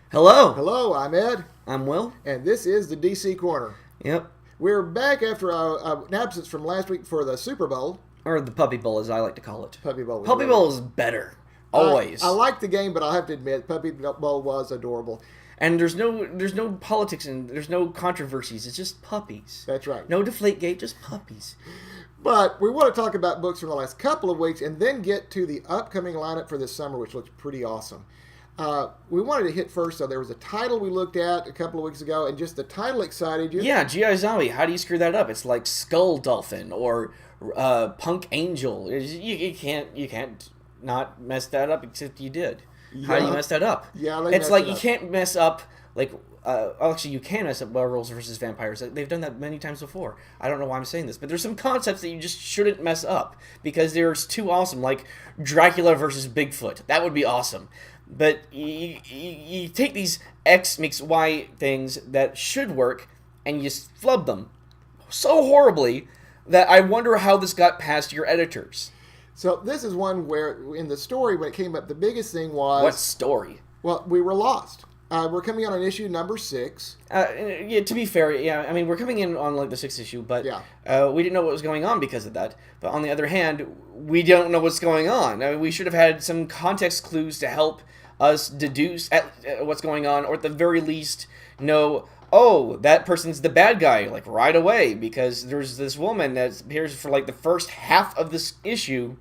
Hello, Hello, I'm Ed, I'm Will. and this is the DC Corner. Yep, We're back after an absence from last week for the Super Bowl. or the Puppy Bowl as I like to call it. Puppy Bowl was Puppy really Bowl good. is better, I, always. I liked the game, but I'll have to admit, Puppy Bowl was adorable. And there's no politics and there's no controversies. It's just puppies. That's right. No Deflategate, just puppies. But we want to talk about books from the last couple of weeks and then get to the upcoming lineup for this summer, which looks pretty awesome. We wanted to hit first, though. There was a title we looked at a couple of weeks ago, and just the title excited you. Yeah, G.I. Zombie. How do you screw that up? It's like Skull Dolphin or Punk Angel. You can't not mess that up, except you did. How do you Yeah. mess that up? Yeah, they it's messed like it you up. can't mess up like. Actually, you can mess up werewolves versus vampires. They've done that many times before. I don't know why I'm saying this, but there's some concepts that you just shouldn't mess up because they're too awesome. Like Dracula versus Bigfoot. That would be awesome. But you take these X makes Y things that should work and you flub them so horribly that I wonder how this got past your editors. So this is one where, in the story, when it came up, the biggest thing was... What story? Well, we were lost. We're coming on issue number 6. Yeah, to be fair, yeah, I mean, we're coming in on like the 6th issue, but Yeah. we didn't know what was going on because of that. But on the other hand, we don't know what's going on. I mean, we should have had some context clues to help us deduce what's going on, or at the very least know, oh, that person's the bad guy, like right away, because there's this woman that appears for like the first half of this issue.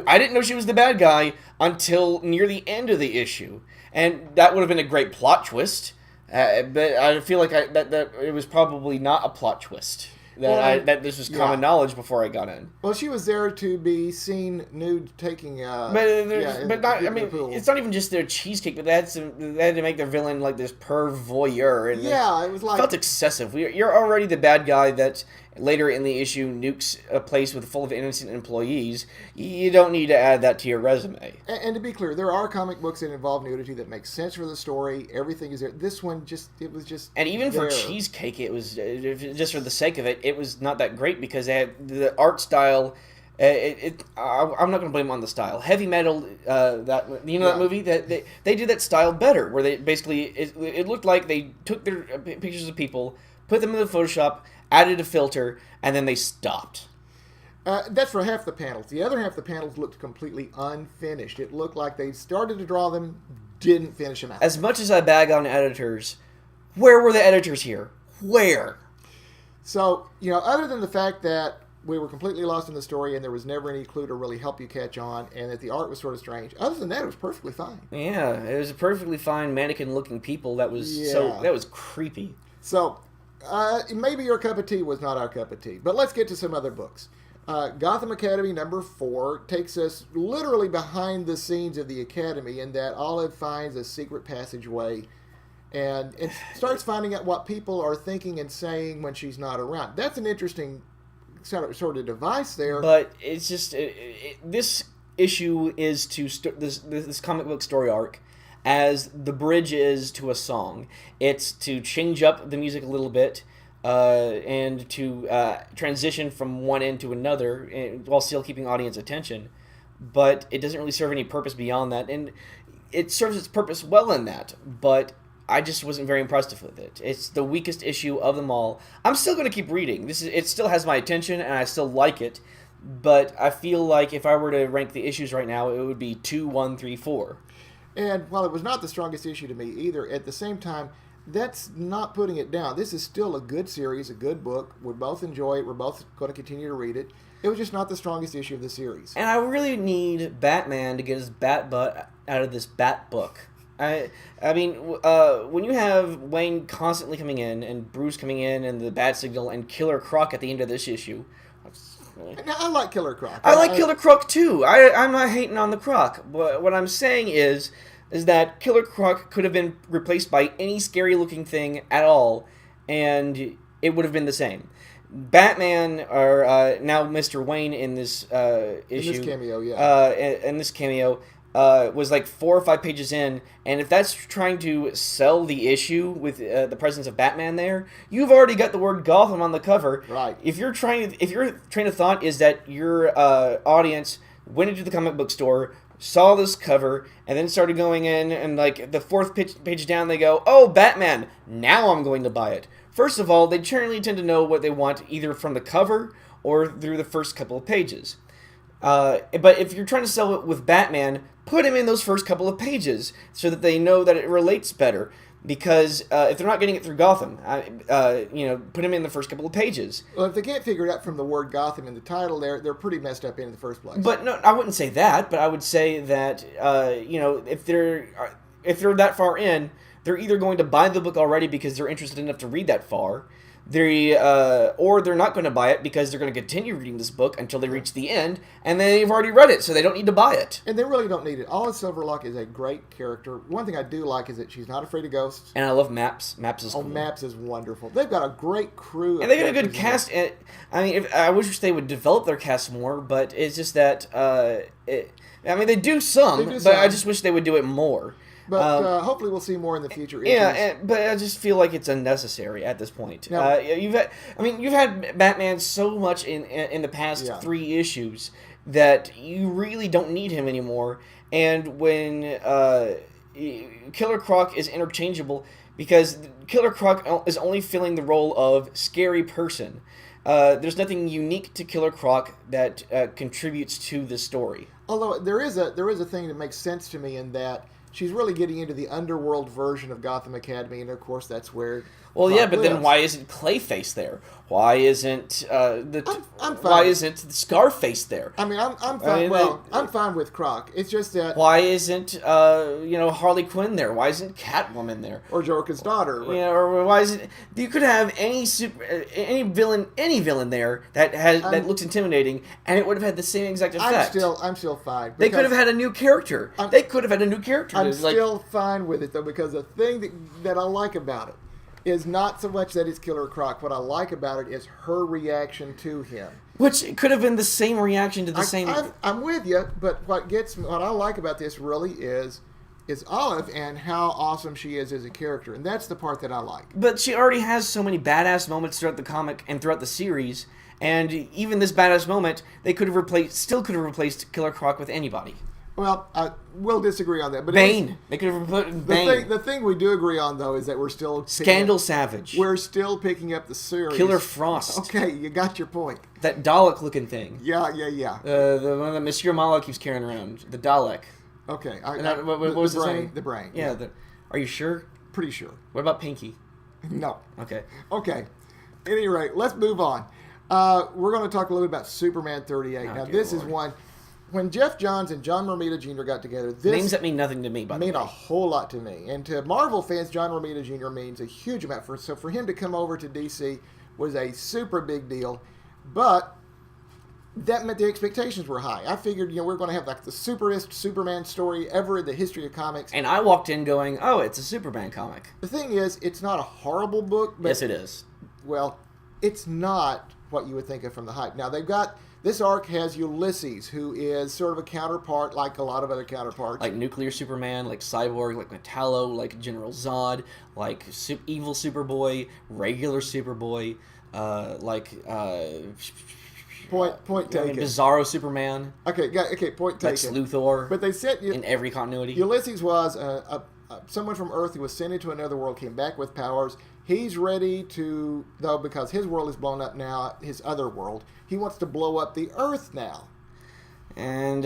I didn't know she was the bad guy until near the end of the issue, and that would have been a great plot twist. But I feel like that it was probably not a plot twist. That this was common knowledge before I got in. Well, she was there to be seen nude taking. But not. I mean, it's not even just their cheesecake, but they had to make their villain like this pervoyeur. And it was it like felt excessive. You're already the bad guy that later in the issue nukes a place full of innocent employees. You don't need to add that to your resume. And to be clear, there are comic books that involve nudity that make sense for the story. Everything is there. This one was just. And even for cheesecake, it was just for the sake of it. It was not that great because they had the art style. I'm not going to blame them on the style. Heavy Metal, that movie, that they did that style better, where they basically it looked like they took their pictures of people, put them in the Photoshop, added a filter, and then they stopped. That's for half the panels. The other half of the panels looked completely unfinished. It looked like they started to draw them, didn't finish them out. As much as I bag on editors, where were the editors here? Where? So, other than the fact that we were completely lost in the story and there was never any clue to really help you catch on, and that the art was sort of strange, other than that, it was perfectly fine. Yeah, it was a perfectly fine mannequin-looking people that was that was creepy. So, maybe your cup of tea was not our cup of tea. But let's get to some other books. Gotham Academy number 4 takes us literally behind the scenes of the Academy in that Olive finds a secret passageway and starts finding out what people are thinking and saying when she's not around. That's an interesting sort of device there. But it's just this issue is to this comic book story arc as the bridge is to a song. It's to change up the music a little bit and to transition from one end to another while still keeping audience attention. But it doesn't really serve any purpose beyond that, and it serves its purpose well in that. But I just wasn't very impressed with it. It's the weakest issue of them all. I'm still going to keep reading. It still has my attention, and I still like it. But I feel like if I were to rank the issues right now, it would be 2, 1, 3, 4. And while it was not the strongest issue to me either, at the same time, that's not putting it down. This is still a good series, a good book. We both enjoy it. We're both going to continue to read it. It was just not the strongest issue of the series. And I really need Batman to get his bat butt out of this bat book. I mean, when you have Wayne constantly coming in, and Bruce coming in, and the Bat Signal, and Killer Croc at the end of this issue. Now, I like Killer Croc. I like Killer Croc too. I'm not hating on the Croc. But what I'm saying is that Killer Croc could have been replaced by any scary-looking thing at all, and it would have been the same. Batman, or now Mr. Wayne in this issue. In this cameo, yeah. In this cameo, was like 4 or 5 pages in, and if that's trying to sell the issue with the presence of Batman there, you've already got the word Gotham on the cover. Right. If your train of thought is that your audience went into the comic book store, saw this cover, and then started going in, and like the fourth page down, they go, "Oh, Batman! Now I'm going to buy it." First of all, they generally tend to know what they want either from the cover or through the first couple of pages. But if you're trying to sell it with Batman, put him in those first couple of pages so that they know that it relates better. Because if they're not getting it through Gotham, put him in the first couple of pages. Well, if they can't figure it out from the word Gotham in the title, they're pretty messed up in the first place. But no, I wouldn't say that. But I would say that if they're that far in, they're either going to buy the book already because they're interested enough to read that far. Or they're not going to buy it because they're going to continue reading this book until they reach the end, and they've already read it, so they don't need to buy it. And they really don't need it. Olive Silverlock is a great character. One thing I do like is that she's not afraid of ghosts. And I love Maps. Maps is cool. Maps is wonderful. They've got a great crew. And they got a good cast. I wish they would develop their cast more, but it's just that they do some, but I just wish they would do it more. But hopefully we'll see more in the future. Yeah, but I just feel like it's unnecessary at this point. No. You've had Batman so much in the past 3 issues that you really don't need him anymore. And when Killer Croc is interchangeable, because Killer Croc is only filling the role of scary person. There's nothing unique to Killer Croc that contributes to the story. Although there is a thing that makes sense to me in that she's really getting into the underworld version of Gotham Academy, and of course that's where. Well, yeah, but then why isn't Clayface there? Why isn't why isn't Scarface there? I mean, I'm fine. I'm fine with Croc. It's just that. Why isn't Harley Quinn there? Why isn't Catwoman there? Or Joker's daughter? Or why is it? You could have any villain there that looks intimidating, and it would have had the same exact effect. I'm still fine. They could have had a new character. I'm still fine with it though, because the thing that I like about it is not so much that it's Killer Croc. What I like about it is her reaction to him. Which could have been the same reaction to the same. I'm with you, but what I like about this really is Olive and how awesome she is as a character, and that's the part that I like. But she already has so many badass moments throughout the comic and throughout the series, and even this badass moment, they could have replaced Killer Croc with anybody. Well, we'll disagree on that. But Bane. They could have replaced Bane. The thing we do agree on, though, is that we're still... Scandal Savage. We're still picking up the series. Killer Frost. Okay, you got your point. That Dalek-looking thing. Yeah. The one that Monsieur Mallow keeps carrying around. The Dalek. Okay. What was his name? The Brain. Yeah. Are you sure? Pretty sure. What about Pinky? No. Okay. At any rate, let's move on. We're going to talk a little bit about Superman 38. Now, this is one... When Jeff Johns and John Romita Jr. got together, this names that mean nothing to me, by the way. Mean a whole lot to me. And to Marvel fans, John Romita Jr. means a huge amount. So for him to come over to DC was a super big deal. But that meant the expectations were high. I figured, we're going to have like the superest Superman story ever in the history of comics. And I walked in going, oh, it's a Superman comic. The thing is, it's not a horrible book. But, yes, it is. Well, it's not what you would think of from the hype. Now, they've got... This arc has Ulysses, who is sort of a counterpart, like a lot of other counterparts. Like Nuclear Superman, like Cyborg, like Metallo, like General Zod, like Evil Superboy, regular Superboy, Point taken. Bizarro Superman. Okay, point taken. Lex Luthor. But they said in every continuity. Ulysses was someone from Earth who was sent into another world, came back with powers. He's ready to, though, because his world is blown up now, his other world, he wants to blow up the Earth now. And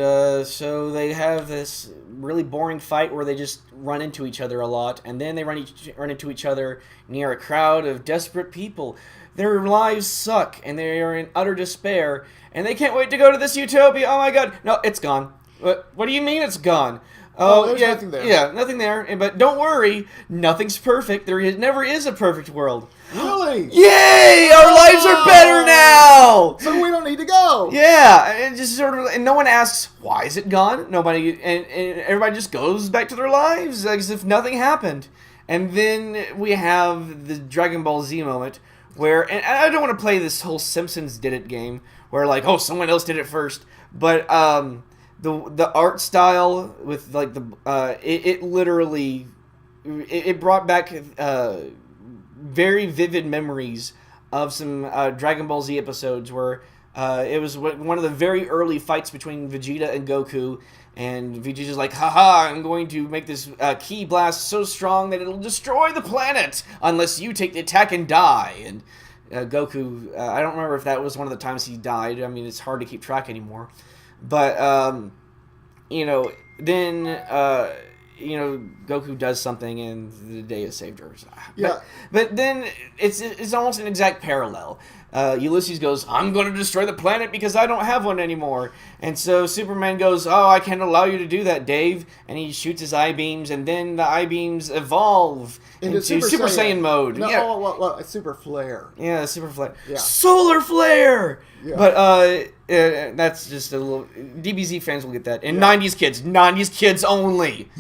so they have this really boring fight where they just run into each other a lot, and then they run into each other near a crowd of desperate people. Their lives suck, and they are in utter despair, and they can't wait to go to this utopia. Oh my god. No, it's gone. What do you mean it's gone? Oh, there's nothing there. Yeah, nothing there. But don't worry, nothing's perfect. There never is a perfect world. Really? Yay! Our lives are better now. So we don't need to go. Yeah, and just and no one asks why is it gone. Nobody, and everybody just goes back to their lives as if nothing happened. And then we have the Dragon Ball Z moment where, and I don't want to play this whole Simpsons did it game where like, oh, someone else did it first, but the art style with like it literally brought back very vivid memories of some Dragon Ball Z episodes where it was one of the very early fights between Vegeta and Goku. And Vegeta's like, haha, I'm going to make this ki blast so strong that it'll destroy the planet unless you take the attack and die. And Goku, I don't remember if that was one of the times he died. I mean, it's hard to keep track anymore. But, then, Goku does something and the day is saved. Yeah. But then it's almost an exact parallel. Ulysses goes, I'm going to destroy the planet because I don't have one anymore. And so Superman goes, oh, I can't allow you to do that, Dave. And he shoots his I-beams, and then the I-beams evolve into Super Saiyan mode. No, yeah. Super Flare. Yeah, Super Flare. Yeah. Solar Flare! Yeah. But that's just a little... DBZ fans will get that. And 90s kids only.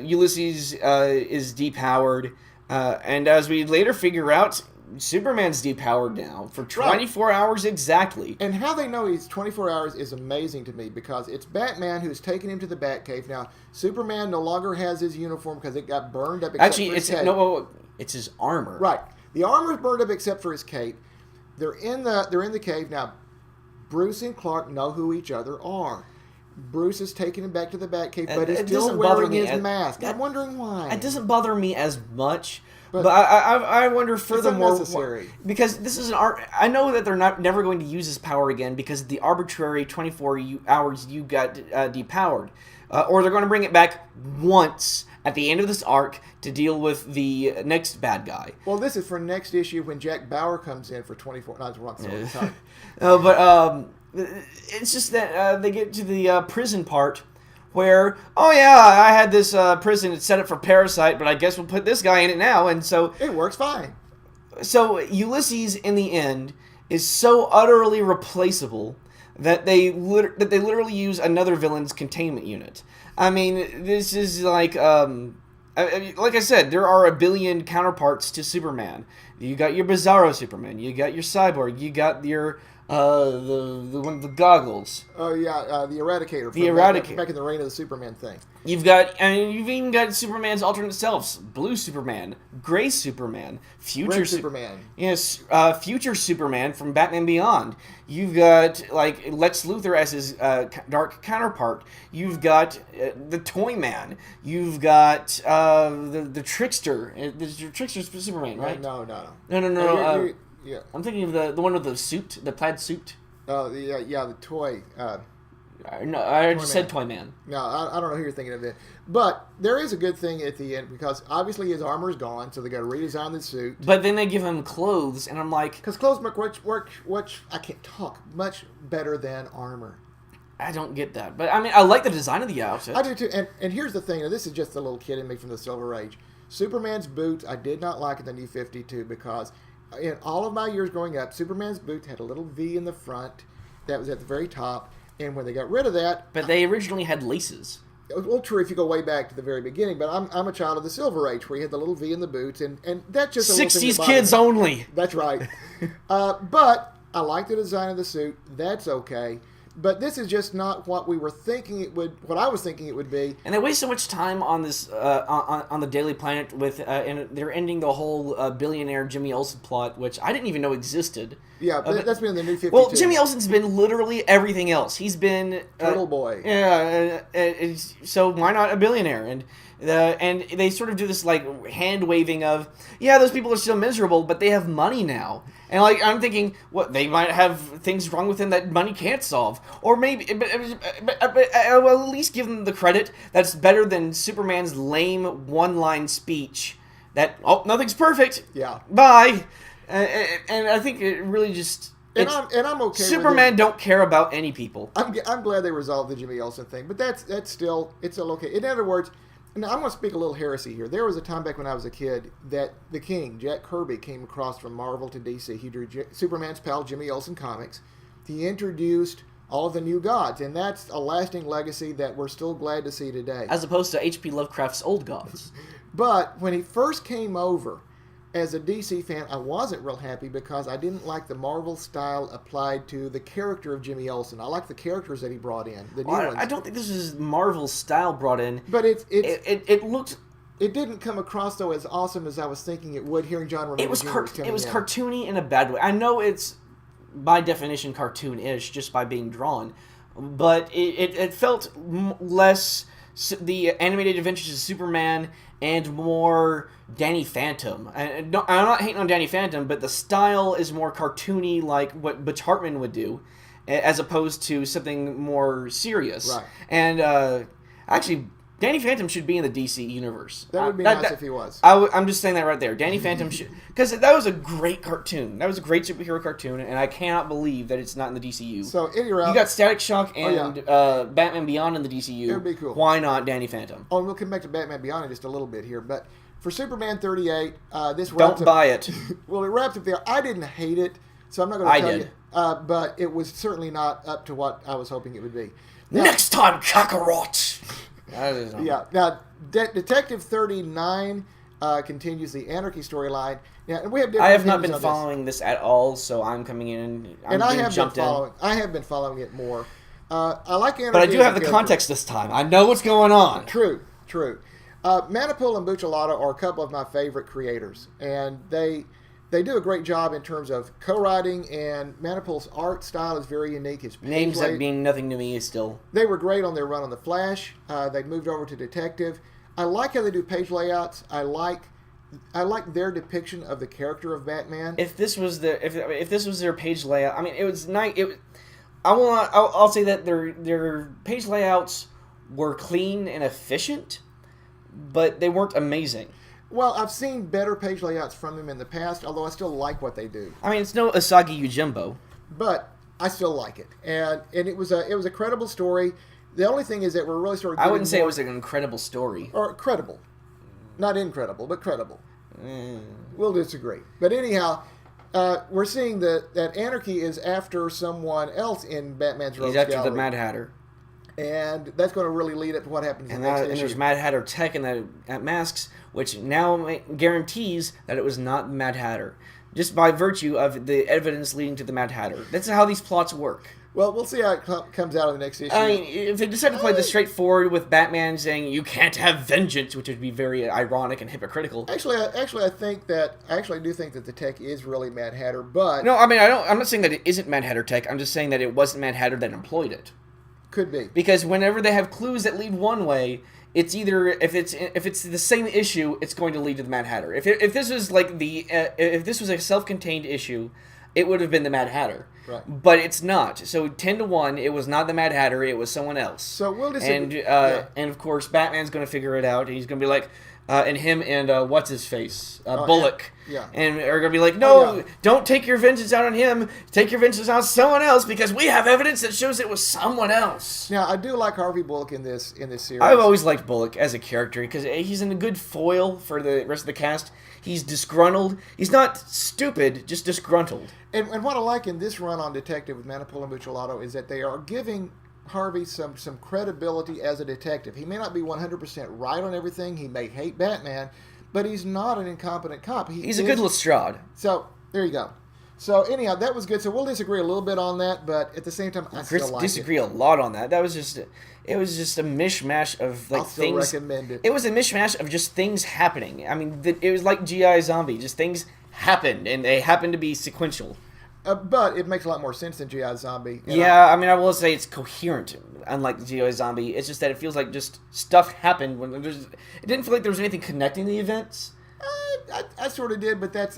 Ulysses is depowered. And as we later figure out, Superman's depowered now for 24 hours exactly. And how they know he's 24 hours is amazing to me, because it's Batman who's taken him to the Batcave. Now, Superman no longer has his uniform because it got burned up. Actually, it's his armor. Right. The armor is burned up except for his cape. They're in the cave now. Bruce and Clark know who each other are. Bruce is taking him back to the Batcave, but he's still wearing his mask. I'm wondering why. It doesn't bother me as much, but I wonder furthermore. It's unnecessary. Because this is I know that they're never going to use his power again because of the arbitrary 24 hours you got depowered. Or they're going to bring it back once at the end of this arc to deal with the next bad guy. Well, this is for next issue when Jack Bauer comes in for 24. No, it's wrong. Sorry. It's just that they get to the prison part where, oh yeah, I had this prison, it's set up for Parasite, but I guess we'll put this guy in it now, and so... It works fine. So Ulysses, in the end, is so utterly replaceable that they literally use another villain's containment unit. I mean, this is like... like I said, there are a billion counterparts to Superman. You got your Bizarro Superman, you got your Cyborg, you got your... the one with the goggles. Oh yeah, the Eradicator. The Eradicator. Back in the Reign of the Superman thing. You've even got Superman's alternate selves: Blue Superman, Gray Superman, Future Superman. Yes, Future Superman from Batman Beyond. You've got like Lex Luthor as his dark counterpart. You've got the Toyman. You've got the Trickster. The Trickster's Superman, right? No. Yeah, I'm thinking of the one with the suit, the plaid suit. Oh, the toy. No, I just said Toyman. No, I don't know who you're thinking of it. But there is a good thing at the end, because obviously his armor's gone, so they got to redesign the suit. But then they give him clothes, and I'm like... Because clothes work, I can't talk, much better than armor. I don't get that. But, I mean, I like the design of the outfit. I do, too. And here's the thing. Now, this is just the little kid in me from the Silver Age. Superman's boots, I did not like in the New 52, because... In all of my years growing up, Superman's boots had a little V in the front that was at the very top, and when they got rid of that... But they originally had laces. Well, true, if you go way back to the very beginning, but I'm a child of the Silver Age, where you had the little V in the boots, and that's just a little thing 60s kids only! That's right. But I like the design of the suit. That's okay. But this is just not what we were thinking it would. What I was thinking it would be. And they waste so much time on this on the Daily Planet with, and they're ending the whole billionaire Jimmy Olsen plot, which I didn't even know existed. Yeah, that's been in the New 52. Well, Jimmy Olsen's been literally everything else. He's been Turtle Boy. Yeah, so why not a billionaire? And they sort of do this like hand waving of, yeah, those people are still miserable, but they have money now. And like I'm thinking, what, they might have things wrong with them that money can't solve, or maybe, but I will at least give them the credit. That's better than Superman's lame one-line speech. That nothing's perfect. Yeah. Bye. And I think it really just. And I'm okay. Superman don't care about any people. I'm glad they resolved the Jimmy Olsen thing, but it's still okay. In other words. Now, I'm going to speak a little heresy here. There was a time back when I was a kid that the King, Jack Kirby, came across from Marvel to DC. He drew Superman's pal, Jimmy Olsen comics. He introduced all of the new gods, and that's a lasting legacy that we're still glad to see today. As opposed to H.P. Lovecraft's old gods. But when he first came over, as a DC fan, I wasn't real happy because I didn't like the Marvel style applied to the character of Jimmy Olsen. I like the characters that he brought in, the new ones. I don't think this is Marvel style brought in. But it looked... It didn't come across, though, as awesome as I was thinking it would, hearing John Romita Jr. It was cartoony in a bad way. I know it's by definition cartoonish just by being drawn, but it felt less the animated adventures of Superman and more Danny Phantom. And I'm not hating on Danny Phantom, but the style is more cartoony, like what Butch Hartman would do, as opposed to something more serious. Right. And actually, Danny Phantom should be in the DC universe. That would be nice if he was. I'm just saying that right there. Danny Phantom should... Because that was a great cartoon. That was a great superhero cartoon, and I cannot believe that it's not in the DCU. So, any route... You got Static Shock and Batman Beyond in the DCU. It would be cool. Why not Danny Phantom? Oh, and we'll come back to Batman Beyond in just a little bit here, but for Superman 38, this Don't buy it. Well, it wraps up there. I didn't hate it, so I'm not going to tell did. you. But it was certainly not up to what I was hoping it would be. Now, Next time, Kakarot! Yeah. Now, Detective 39 continues the Anarchy storyline. Yeah, and we have. I have not been following this at all, so I'm coming in. I have been following it more. I like Anarchy, but I do have the context this time. I know what's going on. True. Manapul and Buccellato are a couple of my favorite creators, and they do a great job in terms of co-writing, and Manapul's art style is very unique. His names that mean nothing to me still. They were great on their run on The Flash. They moved over to Detective. I like how they do page layouts. I like their depiction of the character of Batman. If this was their page layout, I mean, it was nice. I'll say that their page layouts were clean and efficient, but they weren't amazing. Well, I've seen better page layouts from them in the past, although I still like what they do. I mean, it's no Asagi Yojimbo, but I still like it, and it was a credible story. The only thing is that we're really sort of. I wouldn't say it was an incredible story. Or credible, not incredible, but credible. We'll disagree, but anyhow, we're seeing that Anarchy is after someone else in Batman's Rogues Gallery. He's after Gallery. the Mad Hatter. And that's going to really lead up to what happens in the next issue. And there's Mad Hatter tech in that masks, which now guarantees that it was not Mad Hatter, just by virtue of the evidence leading to the Mad Hatter. That's how these plots work. Well, we'll see how it comes out in the next issue. I mean, if they decide to play this straightforward with Batman saying you can't have vengeance, which would be very ironic and hypocritical. Actually, I do think that the tech is really Mad Hatter, but no, I mean, I'm not saying that it isn't Mad Hatter tech. I'm just saying that it wasn't Mad Hatter that employed it. Could be. Because whenever they have clues that lead one way, it's either if it's the same issue, it's going to lead to the Mad Hatter. If this was like if this was a self-contained issue, it would have been the Mad Hatter. Right. But it's not. So 10-1, it was not the Mad Hatter, it was someone else. So we'll disagree. And of course, Batman's going to figure it out, and he's going to be like, and him and what's his face, Bullock. Yeah. And are going to be like, no, don't take your vengeance out on him. Take your vengeance on someone else because we have evidence that shows it was someone else. Now, I do like Harvey Bullock in this series. I've always liked Bullock as a character because he's in a good foil for the rest of the cast. He's disgruntled. He's not stupid, just disgruntled. And what I like in this run on Detective with Manapul and Buccellato is that they are giving Harvey some credibility as a detective. He may not be 100% right on everything. He may hate Batman, but he's not an incompetent cop. He's a good Lestrade. So, there you go. So, anyhow, that was good. So, we'll disagree a little bit on that, but at the same time, I still like it. Disagree a lot on that. It was just a mishmash of like I'll still things. Recommend it. It was a mishmash of just things happening. I mean, it was like G.I. Zombie. Just things happened, and they happened to be sequential. But it makes a lot more sense than G.I. Zombie. I mean, I will say it's coherent, unlike G.I. Zombie. It's just that it feels like just stuff happened. It didn't feel like there was anything connecting the events. I sort of did, but then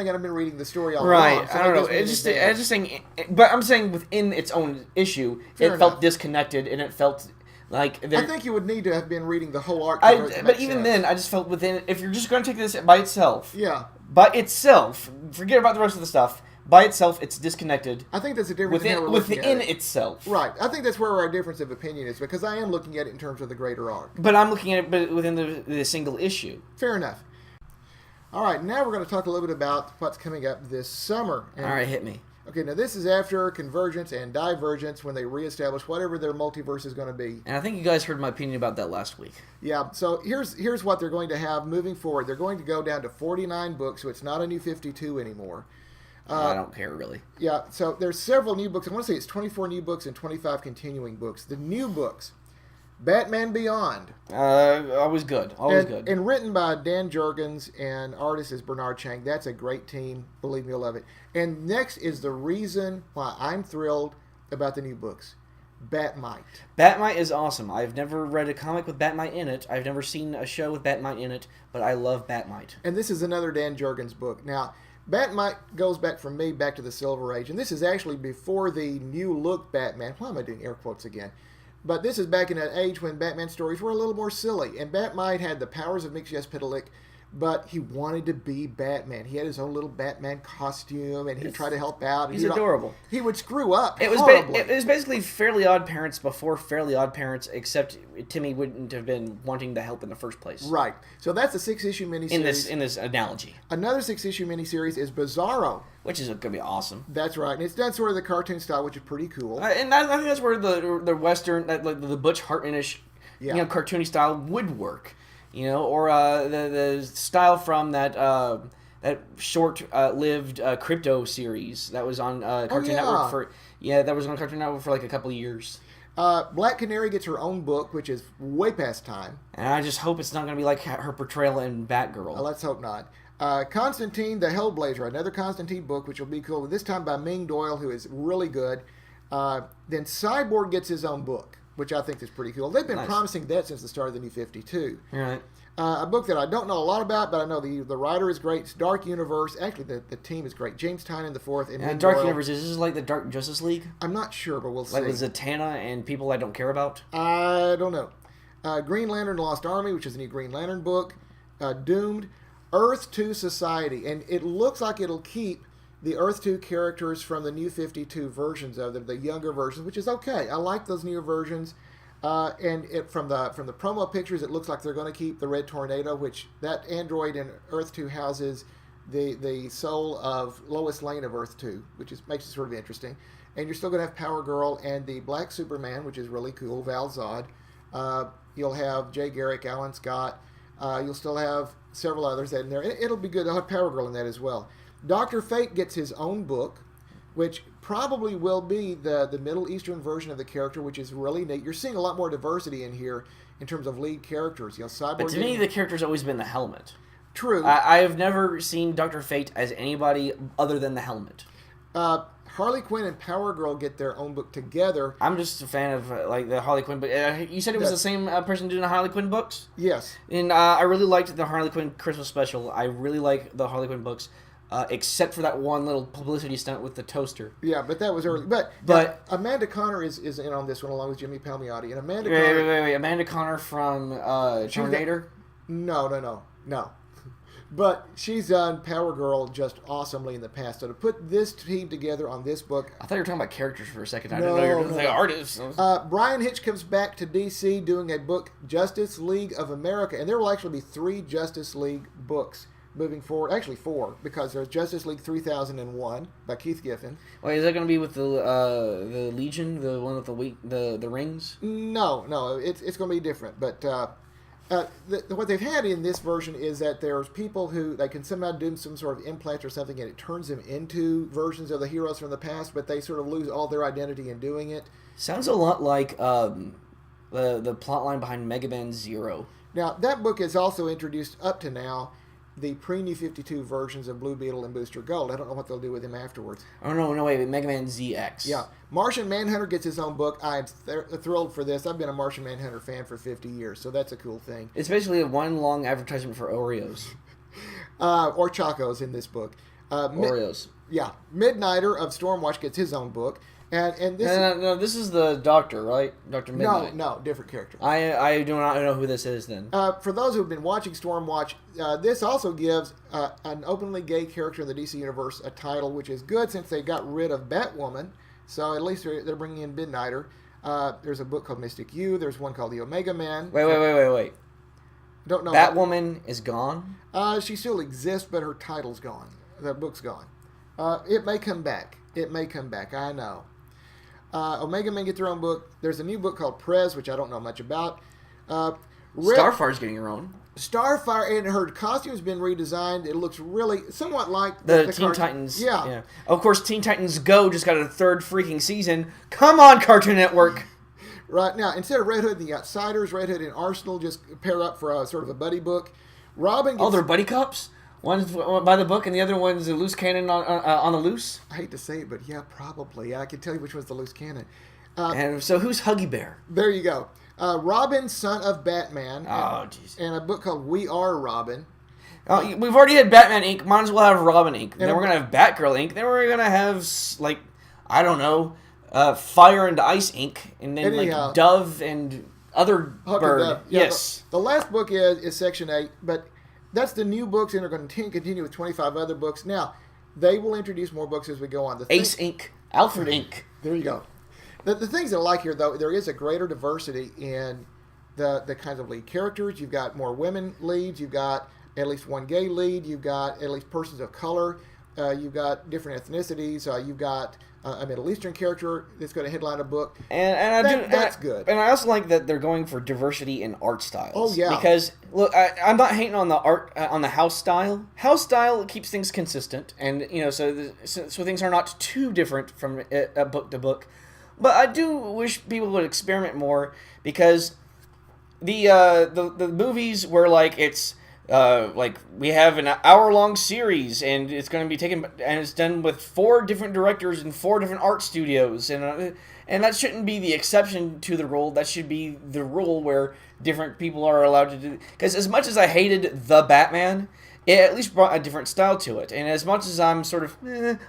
again, I've been reading the story all right. along. So I don't know. I'm just saying, but I'm saying within its own issue, it felt disconnected, and it felt like I think you would need to have been reading the whole arc. But even then, I just felt within. If you're just going to take this by itself, by itself, forget about the rest of the stuff. By itself, it's disconnected. I think that's the difference within itself. Right. I think that's where our difference of opinion is, because I am looking at it in terms of the greater arc. But I'm looking at it within the single issue. Fair enough. All right, now we're going to talk a little bit about what's coming up this summer. All right, hit me. Okay, now this is after Convergence and Divergence, when they reestablish whatever their multiverse is going to be. And I think you guys heard my opinion about that last week. Yeah, so here's what they're going to have moving forward. They're going to go down to 49 books, so it's not a new 52 anymore. I don't care, really. Yeah, so there's several new books. I want to say it's 24 new books and 25 continuing books. The new books Batman Beyond. Always good. Always good. And written by Dan Jurgens and artist is Bernard Chang. That's a great team. Believe me, you'll love it. And next is the reason why I'm thrilled about the new books. Bat-Mite. Bat-Mite is awesome. I've never read a comic with Bat-Mite in it. I've never seen a show with Bat-Mite in it, but I love Bat-Mite. And this is another Dan Jurgens book. Now, Bat-Mite goes back from me back to the Silver Age, and this is actually before the new look Batman. Why am I doing air quotes again? But this is back in that age when Batman stories were a little more silly, and Bat-Mite had the powers of Mxyzptlk, but he wanted to be Batman. He had his own little Batman costume, and he'd try to help out. He's adorable. He would screw up it horribly. It was basically Fairly Odd Parents before Fairly Odd Parents, except Timmy wouldn't have been wanting the help in the first place. Right. So that's a 6-issue miniseries. In this analogy. Another 6-issue miniseries is Bizarro. Which is going to be awesome. That's right. And it's done sort of the cartoon style, which is pretty cool. And I think that's where the Western, the Butch Hartman-ish, cartoony style would work. Or the style from that short-lived Crypto series that was on Cartoon Network for like a couple of years. Black Canary gets her own book, which is way past time. And I just hope it's not going to be like her portrayal in Batgirl. Let's hope not. Constantine the Hellblazer, another Constantine book, which will be cool. This time by Ming Doyle, who is really good. Then Cyborg gets his own book, which I think is pretty cool. They've been promising that since the start of the New 52. Right. A book that I don't know a lot about, but I know the writer is great. It's Dark Universe. Actually, the team is great. James Tynion IV and Dark Universe, is this like the Dark Justice League? I'm not sure, but we'll see. Like with Zatanna and people I don't care about? I don't know. Green Lantern Lost Army, which is a new Green Lantern book. Doomed. Earth 2 Society. And it looks like it'll keep the Earth 2 characters from the New 52 versions of them, the younger versions, which is okay. I like those newer versions. And from the promo pictures, it looks like they're going to keep the Red Tornado, which that android in Earth 2 houses the soul of Lois Lane of Earth 2, which makes it sort of interesting. And you're still going to have Power Girl and the Black Superman, which is really cool, Val Zod. You'll have Jay Garrick, Alan Scott. You'll still have several others in there. It'll be good. They'll have Power Girl in that as well. Dr. Fate gets his own book, which probably will be the Middle Eastern version of the character, which is really neat. You're seeing a lot more diversity in here in terms of lead characters. Cyborg. But to me, the character's always been the Helmet. True. I have never seen Dr. Fate as anybody other than the Helmet. Harley Quinn and Power Girl get their own book together. I'm just a fan of the Harley Quinn book. You said it was the same person doing the Harley Quinn books? Yes. And I really liked the Harley Quinn Christmas special. I really like the Harley Quinn books. Except for that one little publicity stunt with the toaster. Yeah, but that was early. But Amanda Connor is in on this one along with Jimmy Palmiotti. And Amanda Connor... Wait. Amanda Connor from Terminator? No. But she's done Power Girl just awesomely in the past. So to put this team together on this book... I thought you were talking about characters for a second. I didn't know you were going to say artists. Brian Hitch comes back to DC doing a book, Justice League of America. And there will actually be 3 Justice League books moving forward. Actually 4, because there's Justice League 3001 by Keith Giffen. Wait, is that going to be with the Legion, the one with the rings? No, it's going to be different. But what they've had in this version is that there's people who they can somehow do some sort of implant or something, and it turns them into versions of the heroes from the past, but they sort of lose all their identity in doing it. Sounds a lot like the plot line behind Mega Man Zero. Now, that book has also introduced, up to now, the pre-New 52 versions of Blue Beetle and Booster Gold. I don't know what they'll do with him afterwards. Oh, no, wait, Mega Man ZX. Yeah. Martian Manhunter gets his own book. I'm thrilled for this. I've been a Martian Manhunter fan for 50 years, so that's a cool thing. It's basically one long advertisement for Oreos. Or Chacos in this book. Oreos. Yeah. Midnighter of Stormwatch gets his own book. And this no, this is the Doctor, right? Dr. Midnight. No, different character. I do not know who this is then. For those who've been watching Stormwatch, this also gives an openly gay character in the DC Universe a title, which is good since they got rid of Batwoman. So at least they're bringing in Midnighter. There's a book called Mystic U. There's one called The Omega Man. Wait. Don't know. Batwoman is gone? She still exists, but her title's gone. The book's gone. It may come back. I know. Omega Men get their own book. There's a new book called Prez, which I don't know much about. Starfire's getting her own. Starfire, and her costume's been redesigned. It looks really somewhat like the Teen Titans. Yeah. Of course, Teen Titans Go just got a 3rd freaking season. Come on, Cartoon Network. Right now, instead of Red Hood and the Outsiders, Red Hood and Arsenal just pair up for a sort of a buddy book. Robin gets... Oh, they're buddy cops? One's by the book and the other one's a loose cannon on the loose? I hate to say it, but yeah, probably. I can tell you which one's the loose cannon. And so who's Huggy Bear? There you go. Robin, son of Batman. Oh, jeez. And a book called We Are Robin. We've already had Batman Inc. Might as well have Robin Inc. Then we're going to have Batgirl Inc. Then we're going to have, like, I don't know, Fire and Ice Inc. And then, like, Dove and other bird. Yeah, yes. The last book is Section 8, but that's the new books, and they're going to continue with 25 other books. Now, they will introduce more books as we go on. Ace Inc. Alfred Inc. There you go. The things that I like here, though, there is a greater diversity in the kinds of lead characters. You've got more women leads. You've got at least one gay lead. You've got at least persons of color. You've got different ethnicities. You've got a Middle Eastern character that's going to headline a book. That's good. And I also like that they're going for diversity in art styles. Oh, yeah. Because, look, I'm not hating on the art, on the house style. House style keeps things consistent. And, you know, so things are not too different from book to book. But I do wish people would experiment more, because the movies where, like, it's like we have an hour-long series and it's going to be taken, and it's done with 4 different directors and 4 different art studios, and that shouldn't be the exception to the rule. That should be the rule, where different people are allowed to do. Because as much as I hated The Batman, it at least brought a different style to it. And as much as I'm sort of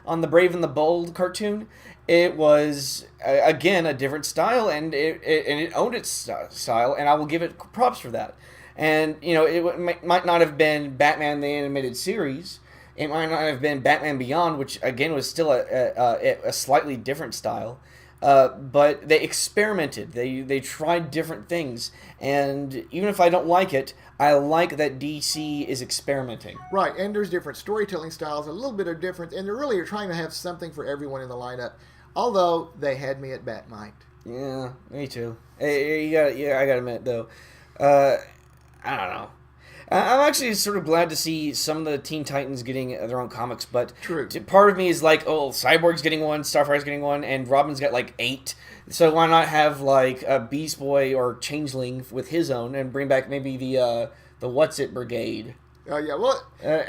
on the Brave and the Bold cartoon, it was, again, a different style, and it owned its style, and I will give it props for that. And, you know, it might not have been Batman the Animated Series. It might not have been Batman Beyond, which, again, was still a slightly different style. But they experimented. They tried different things. And even if I don't like it, I like that DC is experimenting. Right, and there's different storytelling styles, a little bit of difference, and they're really trying to have something for everyone in the lineup. Although, they had me at Bat-Mite. Yeah, me too. I gotta admit, though, I don't know. I'm actually sort of glad to see some of the Teen Titans getting their own comics, but True. Part of me is like, oh, Cyborg's getting one, Starfire's getting one, and Robin's got like 8. So why not have like a Beast Boy or Changeling with his own, and bring back maybe the What's It Brigade? Oh yeah, what? Why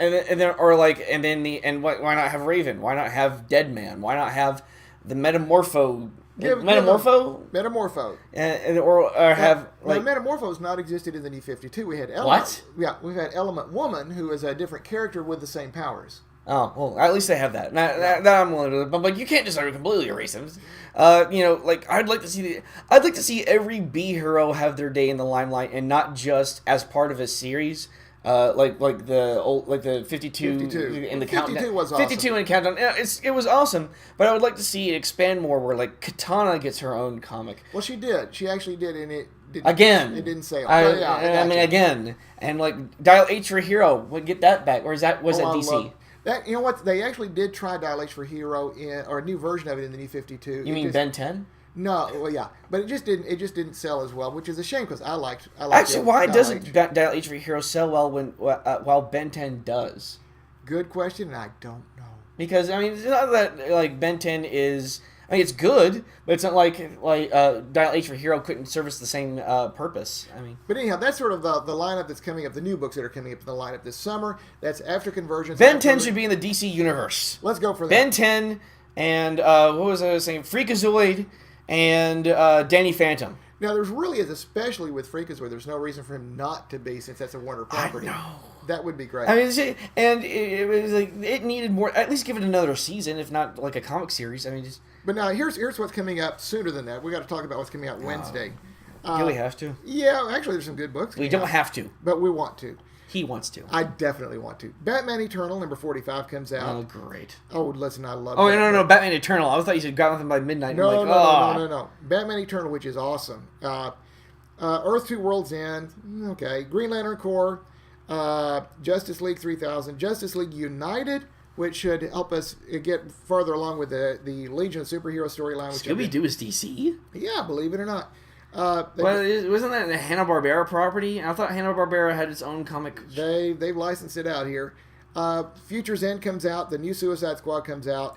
not have Raven? Why not have Deadman? Why not have the Metamorpho? Metamorpho. Metamorpho's not existed in the New 52. We had Element. What? Yeah, we've had Element Woman, who is a different character with the same powers. Oh, well, at least they have that. That I'm willing to, but like, you can't just completely erase them. You know, like, I'd like to see every B hero have their day in the limelight, and not just as part of a series. Like the 52 in the countdown. 52 was awesome. 52 in the countdown. It was awesome, but I would like to see it expand more, where like Katana gets her own comic. Well, she did. She actually did, and it didn't say. Again, and like Dial H for Hero would get that back, or was that DC? That, you know what? They actually did try Dial H for Hero or a new version of it in the New 52. You mean Ben 10? No, well, yeah, but it just didn't sell as well, which is a shame, because I liked. Actually, why doesn't Dial H for Hero sell well while Ben 10 does? Good question, and I don't know. Because I mean, it's not that like Ben 10 is. I mean, it's good, but it's not like Dial H for Hero couldn't service the same purpose. I mean, but anyhow, that's sort of the lineup that's coming up. The new books that are coming up in the lineup this summer. That's after Convergence. Ben 10 should be in the DC universe. Let's go for that. Ben 10 and what was I saying? Freakazoid. And Danny Phantom. Now, there's really, especially with Freakazoid, there's no reason for him not to be, since that's a Warner property. I know. That would be great. I mean, and it was like, it needed more. At least give it another season, if not like a comic series. I mean, just. But now here's what's coming up sooner than that. We got to talk about what's coming out Wednesday. Do we have to? Yeah, actually, there's some good books. We don't have to, but we want to. He wants to. I definitely want to. Batman Eternal number 45 comes out. Oh, great. Oh, listen, I love. Oh, no, Batman Eternal. I thought you said got nothing by midnight. No. Batman Eternal, which is awesome. Earth 2 World's End. Okay. Green Lantern Corps. Justice League 3000. Justice League United, which should help us get farther along with the Legion of Superhero storyline. Scooby-Doo is DC? Yeah, believe it or not. Wasn't that a Hanna-Barbera property? I thought Hanna-Barbera had its own comic. They've licensed it out here. Future's End comes out. The new Suicide Squad comes out.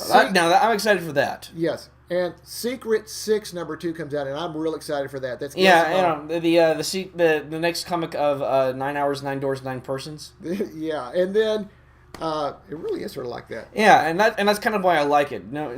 Now I'm excited for that. Yes. And Secret 6 #2 comes out, and I'm real excited for that. That's the next comic of 9 Hours, 9 Doors, 9 Persons. Yeah, and then it really is sort of like that. Yeah, and that's kind of why I like it. No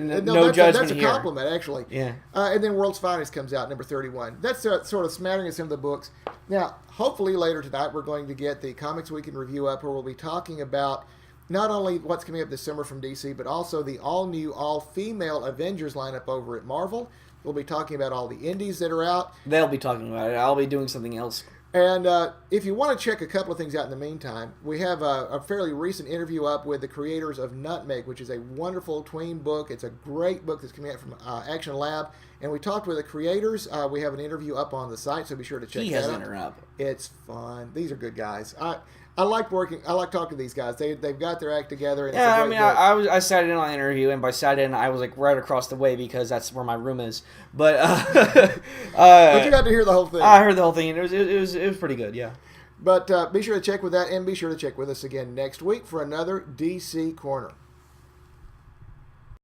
judgment that's a here. compliment, actually. Yeah. And then World's Finest comes out, #31. That's sort of smattering of some of the books. Now, hopefully later tonight we're going to get the Comics Week in Review up, where we'll be talking about not only what's coming up this summer from DC, but also the all-new, all-female Avengers lineup over at Marvel. We'll be talking about all the indies that are out. They'll be talking about it. I'll be doing something else. And if you want to check a couple of things out in the meantime, we have a fairly recent interview up with the creators of Nutmeg, which is a wonderful tween book. It's a great book that's coming out from Action Lab. And we talked with the creators. We have an interview up on the site, so be sure to check that out. Up. It's fun. These are good guys. I like talking to these guys. They've got their act together. And yeah, I sat in on the interview, and by sat in, I was like right across the way because that's where my room is. But but you got to hear the whole thing. I heard the whole thing, and it was pretty good. Yeah. But be sure to check with that, and be sure to check with us again next week for another DC Corner.